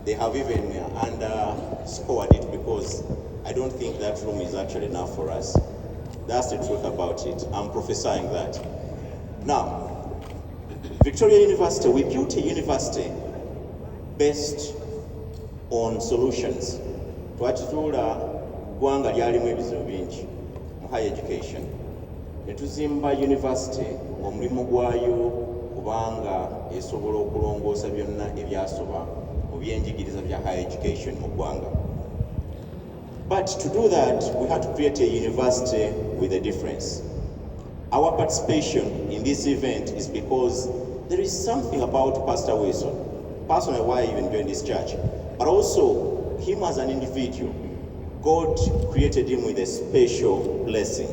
They have even underscored it because I don't think that room is actually enough for us. That's the truth about it. I'm prophesying that. Now, Victoria University, we built a university based on solutions. Twakituula ggwanga lyalimu ebizibu bingi mu high education. Ne tuzimba university ng'omulimu gwayo kubanga esobola okulongoosa byonna ebyasoba mu byenjigiriza bya high education mu ggwanga. But to do that, we had to create a university with a difference. Our participation in this event is because there is something about Pastor Wilson, personally why I even joined this church, but also him as an individual. God created him with a special blessing.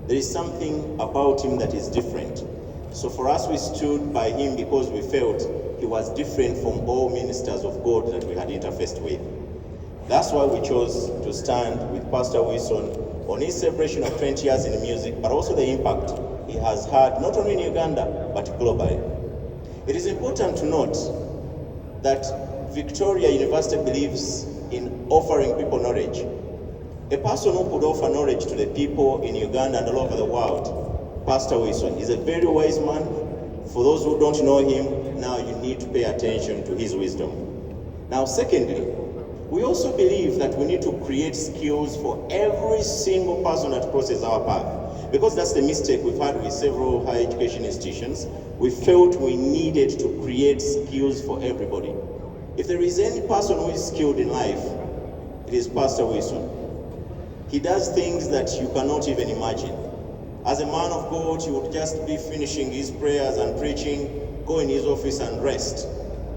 There is something about him that is different. So for us, we stood by him because we felt he was different from all ministers of God that we had interfaced with. That's why we chose to stand with Pastor Wilson on his celebration of 20 years in music, but also the impact he has had not only in Uganda, but globally. It is important to note that Victoria University believes in offering people knowledge. A person who could offer knowledge to the people in Uganda and all over the world, Pastor Wilson, is a very wise man. For those who don't know him, now you need to pay attention to his wisdom. Now, secondly, we also believe that we need to create skills for every single person that crosses our path. Because that's the mistake we've had with several higher education institutions. We felt we needed to create skills for everybody. If there is any person who is skilled in life, it is Pastor Wilson. He does things that you cannot even imagine. As a man of God, he would just be finishing his prayers and preaching, go in his office and rest.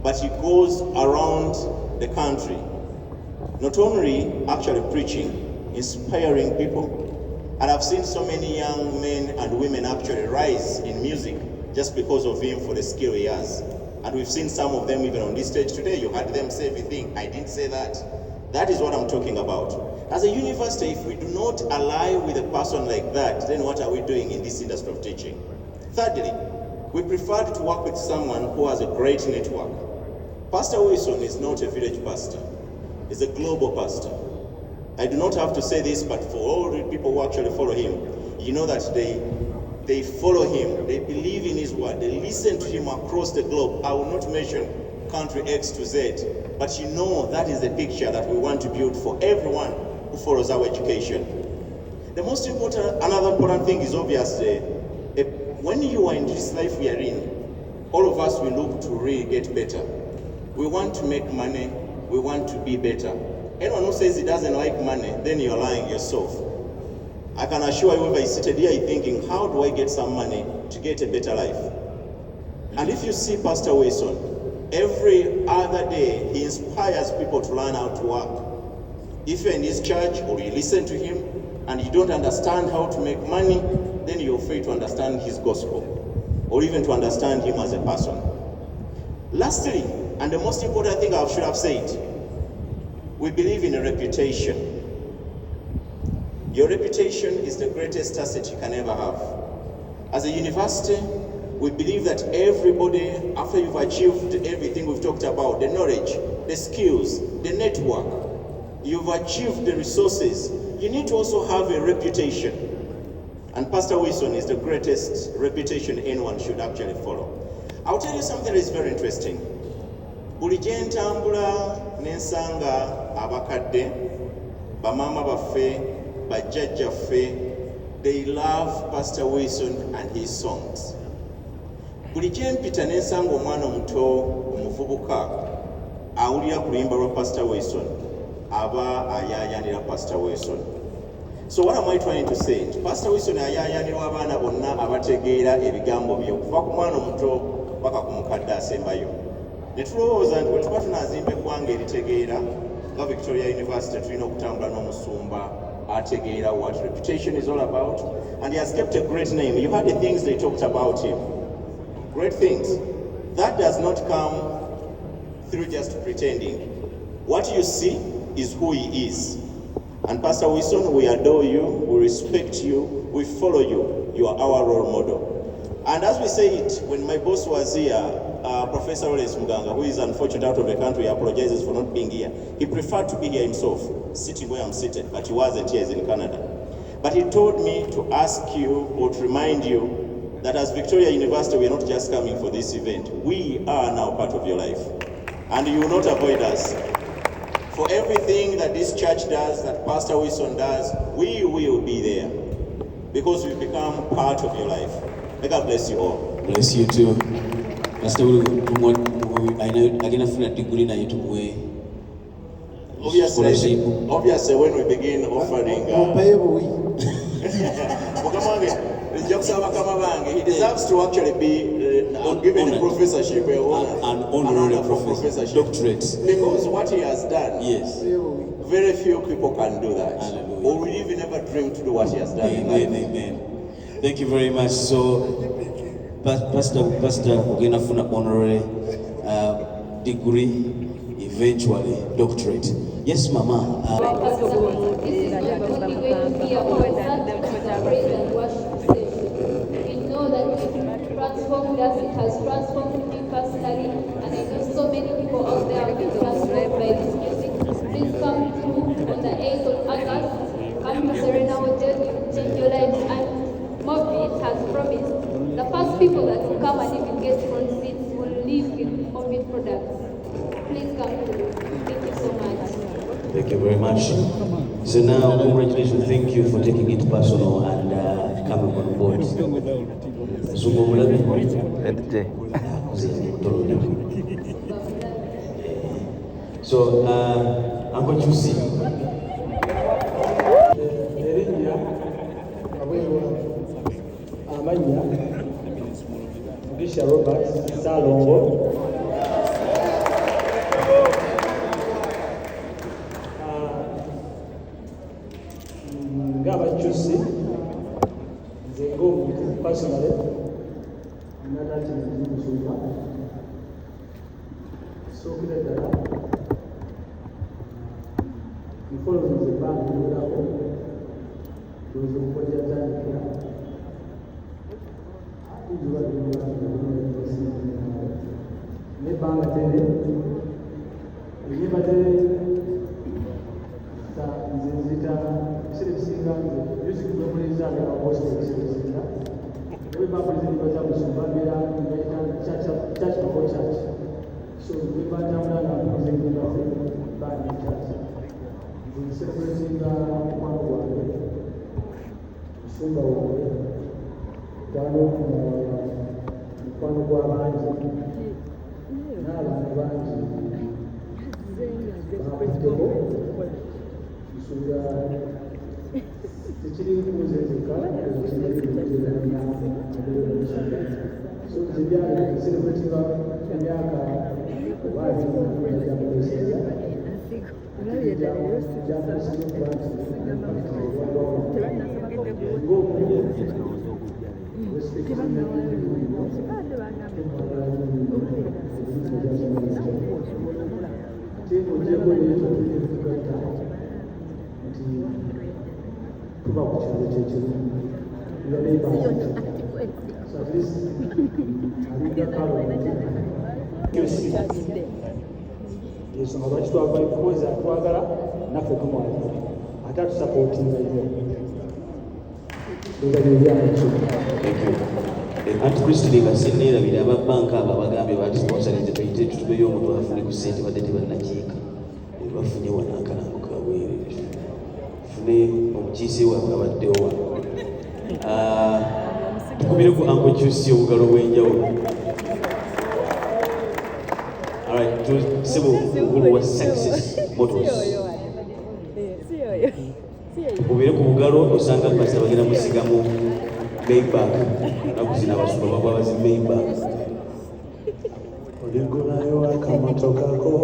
But he goes around the country, not only actually preaching, inspiring people. And I've seen so many young men and women actually rise in music just because of him for the skill he has. And we've seen some of them even on this stage today. You heard them say everything. I didn't say that. That is what I'm talking about. As a university, if we do not ally with a person like that, then what are we doing in this industry of teaching? Thirdly, we preferred to work with someone who has a great network. Pastor Wilson is not a village pastor. He's a global pastor. I do not have to say this, but for all the people who actually follow him, you know that they follow him, they believe in his word, they listen to him across the globe. I will not mention country X to Z, but you know that is the picture that we want to build for everyone who follows our education. The most important, another important thing is obviously, when you are in this life we are in, all of us will look to really get better. We want to make money, we want to be better. Anyone who says he doesn't like money, then you're lying yourself. I can assure you, whoever is seated here thinking, how do I get some money to get a better life? And if you see Pastor Wilson, every other day he inspires people to learn how to work. If you're in his church or you listen to him and you don't understand how to make money, then you're free to understand his gospel or even to understand him as a person. Lastly, and the most important thing I should have said, we believe in a reputation. Your reputation is the greatest asset you can ever have. As a university, we believe that everybody, after you've achieved everything we've talked about, the knowledge, the skills, the network, you've achieved the resources, you need to also have a reputation. And Pastor Wilson is the greatest reputation anyone should actually follow. I'll tell you something that is very interesting. Buli gye ntambula n'ensanga abakadde, bamama baffe, bajjajjaffe, they love Pastor Wilson and his songs. Buli gye mpita n'ensanga omwana omuto, omuvubuka, awulira ku luyimba lwa Pastor Wilson, aba ayaayanira Pastor Wilson. So what am I trying to say? Pastor Wilson ayaayanirwa abaana bonna abategeera ebigambo bye okuva ku mwana omuto paka ku mukadde asembayo. Ne tulowooza nti bwe tuba tunaazimba eggwanga eritegeera nga Victoria University tulina okutambula n'omusumba ategeera what reputation is all about, and he has kept a great name. You heard the things they talked about him. Great things. That does not come through just pretending. What you see is who he is. And Pastor Wilson, we adore you, we respect you, we follow you. You are our role model. And as we say it, when my boss was here, Professor Lawrence Muganga, who is unfortunate out of the country, apologizes for not being here. He preferred to be here himself, sitting where I'm seated, but he wasn't here, he's in Canada. But he told me to ask you or to remind you that as Victoria University, we are not just coming for this event. We are now part of your life. And you will not avoid us. For everything that this church does, that Pastor Wilson does, we will be there. Because we've become part of your life. May God bless you all. Bless you too. Pastor, I know again I feel a degree na yetu mwe. Obviously, when we begin offering, he deserves to actually be given a professorship, an honorary professorship, doctorate. Because what he has done, yes, very few people can do that. Hallelujah. Or will even never dream to do what he has done. Amen, amen. Thank you very much. So, Pastor, we're going to find an honorary degree, eventually doctorate. Yes, Mama. This is going to be a praise and worship session. We know that it transformed us, it has transformed me personally, and I know so many people out there have been transformed by this music. Please come through on the 8th of August. Come to Serena Hotel, change your lives, and Morbid has promised the first people that will come and even get front seats will leave with Morbid products. Please come through. Thank you so much. Thank you very much. So now, congratulations. Thank you for taking it personal and coming on board. So, Uncle Juicy. Robert Salongo. Chusi, they go personally, another thing is so good that you follow the bank, you will those who put your time here. You are the bank attended, music memories are almost everybody church before church. So we band music band in church. We celebrating Obwa, Sumba Obwa Banji, Nala Banji, Anti Christine Gasinera biraba banka abagambe bati sponsorize tuyite tubeyo omuntu afune ku sente badete banakiika bafunye wanakana mukabwere fune omukiise wa abaddewo tukubire ku Uncle Juicy obugalo bw'enjawulo. Alright, to Sibu Ugulu was Success Motors. Tukubire ku bugalo osanga pasa bagenda musigamu Maybach, nakuzina abasumba bagwa bazi Maybach. Oligulayo akamatokako,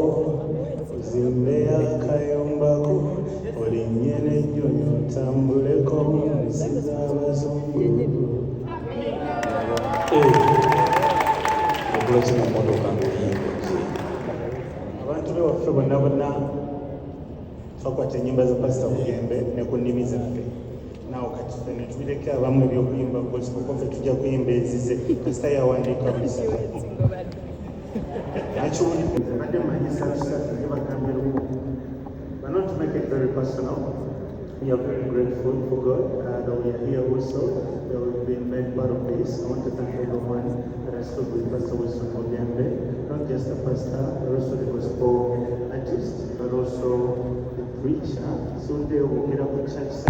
ozimbea kayombako, olinyene nyonyo tambuleko, nsiza abazungu. Okulazina motoka ng'oyimba. Abantu b'ewaffe bonna twakwata ennyimba za Pastor Bugembe ne ku nnimi zaffe. Naawe kati ffene tubireke abamu ebyokuyimba gospel ffe tujja kuyimba ezize kasita yawandiika busa. nakiwulidde badde manyisa tusatu ne bagambiruku. But not to make it very personal, we are very grateful for God that we are here also, that we've been made part of this. I want to thank everyone that has stood with Pastor Wilson Bugembe, not just the pastor, but also the gospel artist, but also the preacher. So they will get up in church.